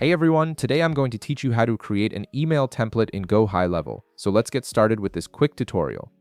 Hey everyone, today I'm going to teach you how to create an email template in Gohighlevel. So let's get started with this quick tutorial.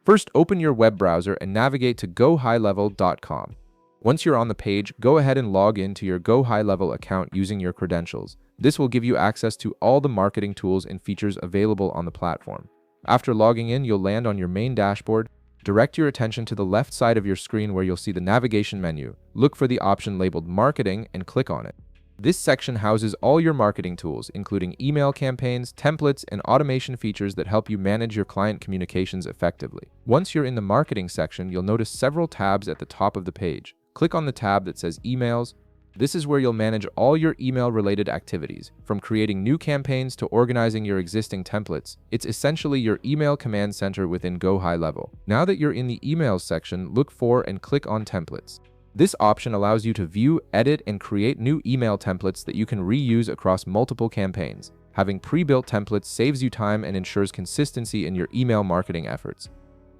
First, open your web browser and navigate to gohighlevel.com. Once you're on the page, go ahead and log in to your Gohighlevel account using your credentials. This will give you access to all the marketing tools and features available on the platform. After logging in, you'll land on your main dashboard. Direct your attention to the left side of your screen where you'll see the navigation menu. Look for the option labeled Marketing and click on it. This section houses all your marketing tools, including email campaigns, templates, and automation features that help you manage your client communications effectively. Once you're in the marketing section, you'll notice several tabs at the top of the page. Click on the tab that says Emails. This is where you'll manage all your email-related activities, from creating new campaigns to organizing your existing templates. It's essentially your email command center within Gohighlevel. Now that you're in the Emails section, look for and click on Templates. This option allows you to view, edit, and create new email templates that you can reuse across multiple campaigns. Having pre-built templates saves you time and ensures consistency in your email marketing efforts.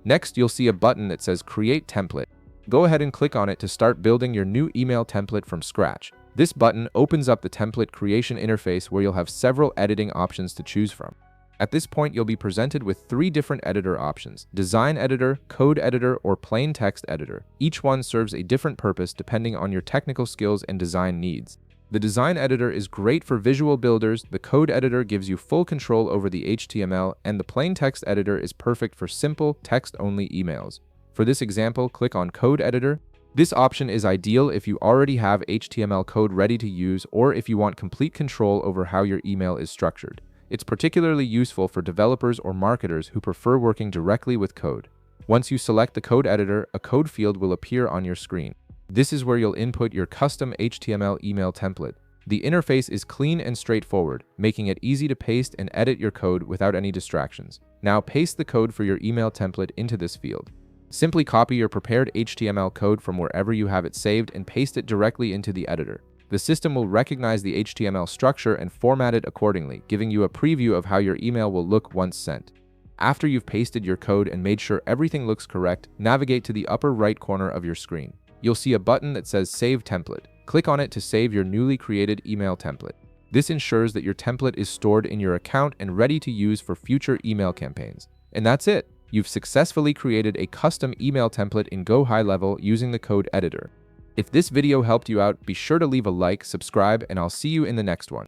Next, you'll see a button that says Create Template. Go ahead and click on it to start building your new email template from scratch. This button opens up the template creation interface where you'll have several editing options to choose from. At this point, you'll be presented with 3 different editor options: Design Editor, Code Editor, or Plain Text Editor. Each one serves a different purpose depending on your technical skills and design needs. The Design Editor is great for visual builders, the Code Editor gives you full control over the HTML, and the Plain Text Editor is perfect for simple, text-only emails. For this example, click on Code Editor. This option is ideal if you already have HTML code ready to use or if you want complete control over how your email is structured. It's particularly useful for developers or marketers who prefer working directly with code. Once you select the code editor, a code field will appear on your screen. This is where you'll input your custom HTML email template. The interface is clean and straightforward, making it easy to paste and edit your code without any distractions. Now paste the code for your email template into this field. Simply copy your prepared HTML code from wherever you have it saved and paste it directly into the editor. The system will recognize the HTML structure and format it accordingly, giving you a preview of how your email will look once sent. After you've pasted your code and made sure everything looks correct, navigate to the upper right corner of your screen. You'll see a button that says Save Template. Click on it to save your newly created email template. This ensures that your template is stored in your account and ready to use for future email campaigns. And that's it! You've successfully created a custom email template in Gohighlevel using the code editor. If this video helped you out, be sure to leave a like, subscribe, and I'll see you in the next one.